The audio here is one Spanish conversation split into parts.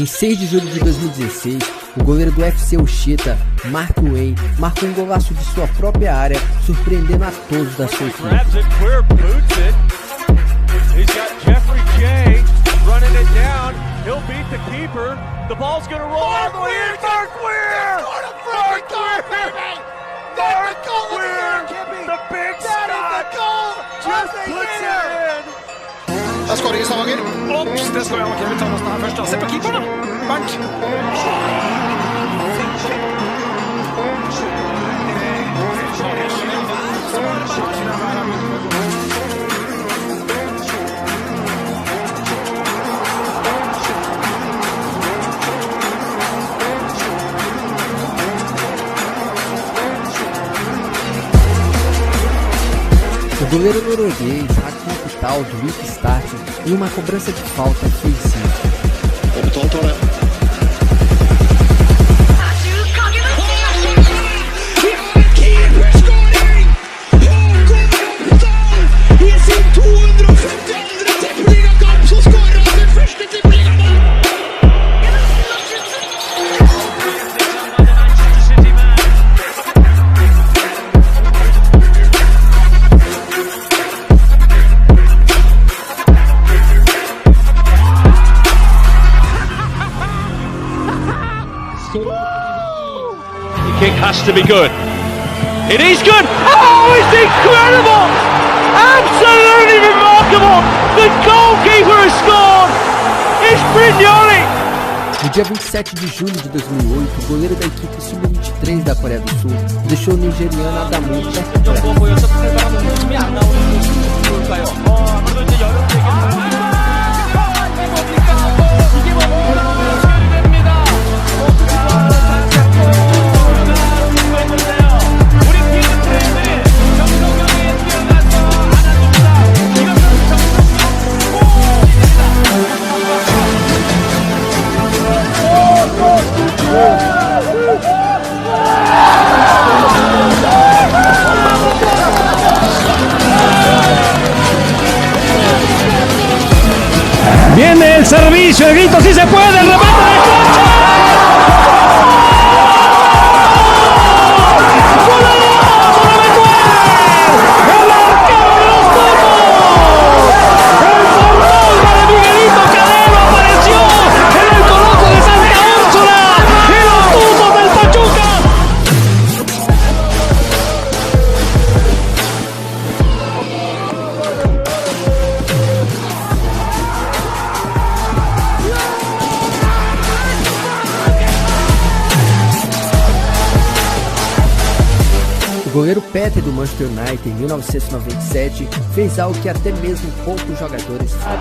Em 6 de julho de 2016, o goleiro do FC Ucheta, Mark Wayne, marcou um golaço de sua própria área, surpreendendo a todos da sua equipe. Da skårer Stavanger. Ops, det skal vi ta oss der først. Se på keeperen, Bernt. O goleiro norueguês Hakim Kutal do Vik Start, em uma cobrança de falta, fez isso. The kick has to be good. It is good! Oh, it's incredible! Absolutely remarkable! The goalkeeper has scored! It's Brignoli! No dia 27 de julho de 2008, o goleiro da equipe sub-23 da Coreia do Sul deixou o nigeriano Adamu Viene el servicio, el grito, sí se puede, el remate de Concha. ¡Golazo de Betuel! ¡El arquero de los Tuzos! ¡El fantasma de Miguelito Canelo apareció en el coloso de Santa Úrsula y los Tuzos del Pachuca! O goleiro Peter do Manchester United em 1997 fez algo que até mesmo poucos jogadores fazem.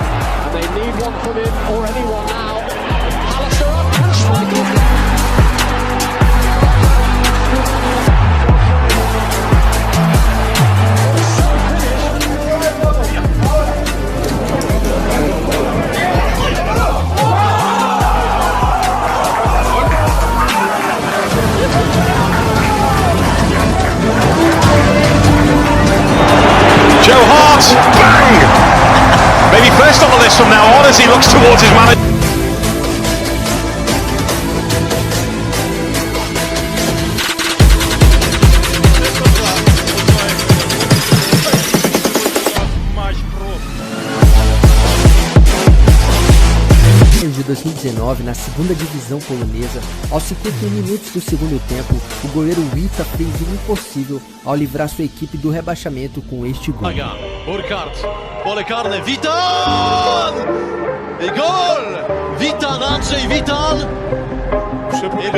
Joe Hart, bang! Maybe first on the list from now on as he looks towards his manager. De 2019, na segunda divisão polonesa, aos 51 minutos do segundo tempo, o goleiro Wita fez o impossível ao livrar sua equipe do rebaixamento com este gol. Burkhardt, pole karne, Vital! I gol! Witan, Andrzej Witan! I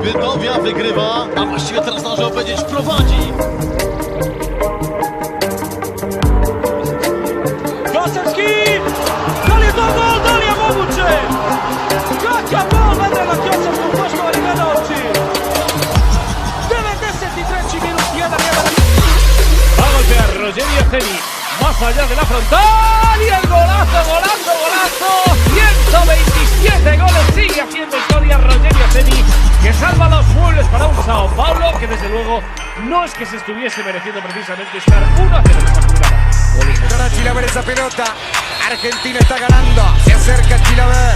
Bydowia wygrywa, a właściwie teraz należy powiedzieć prowadzi. Gosewski! Dali do gol, dali moguće! Kakav gol, vedre na Kjosevsku, poštovani gledalci! 93. minut, 1-1. Va a golpear Rogerio Ceni, más allá de la frontal, y el golazo, golazo, golazo! 127 goles, sigue haciendo historia Rogerio Ceni, que salva los muebles para un Sao Paulo, que desde luego no es que se estuviese mereciendo precisamente estar 1-0 en esta jugada. Ahora Chilaver esa pelota. Argentina está ganando. Se acerca Chilaver.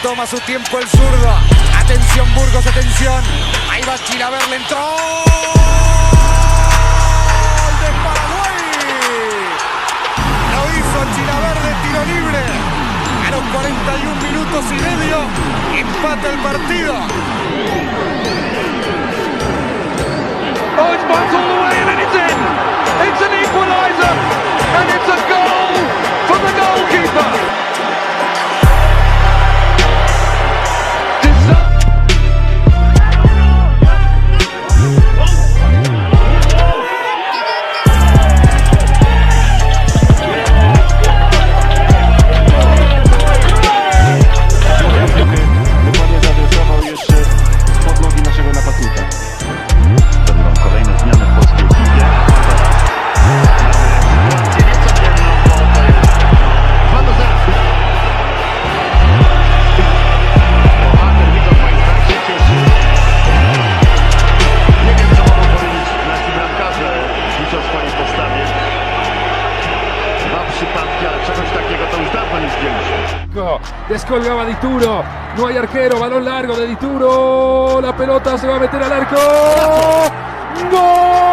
Toma su tiempo el zurdo. Atención Burgos, atención. Ahí va Chilaver, le entró. ¡Gol de Paraguay! Lo hizo Chilaver de tiro libre. A los 41 minutos y medio empata el partido. Oh, it's bumped all the way and it's in. It's an equaliser and it's a goal for the goalkeeper. Descolgaba Dituro, no hay arquero, balón largo de Dituro, la pelota se va a meter al arco. ¡Gol!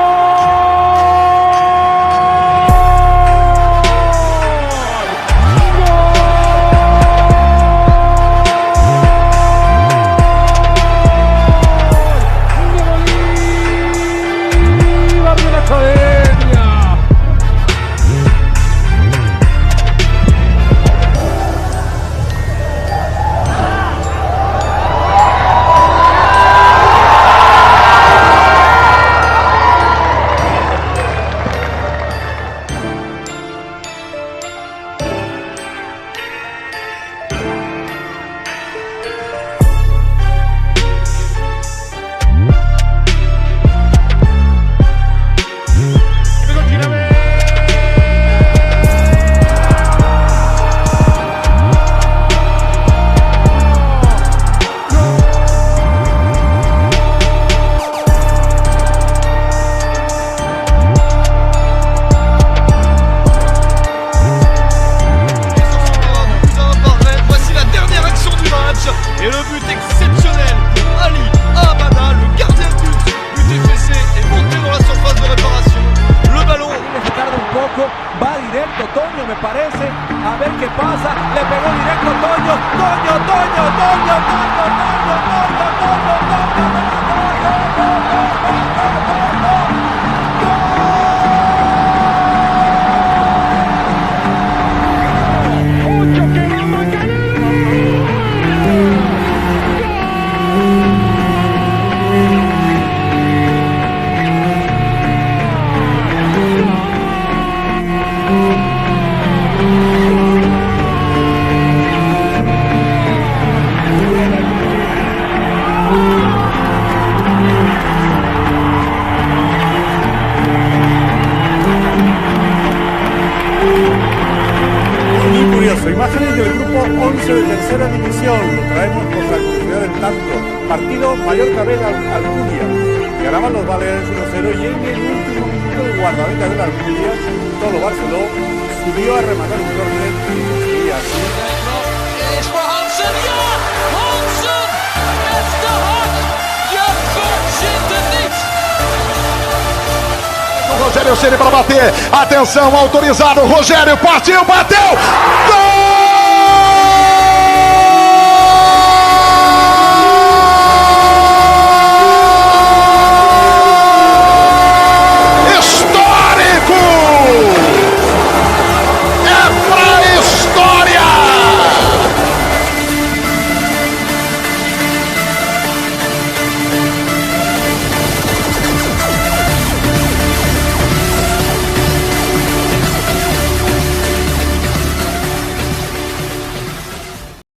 Va directo Toño, me parece. A ver qué pasa. Le pegó directo Toño. Imágenes del grupo 11 de tercera división. Lo traemos por la curiosidad del tanto. Partido Mallorca B Alcudia. Ganaban los Baleares 1-0 y en el último minuto el guardameta de la Alcudia, Tolo Barceló, subió a rematar un córner y así. Rogério Ceni para bater, atenção, autorizado, Rogério partiu, bateu, gol!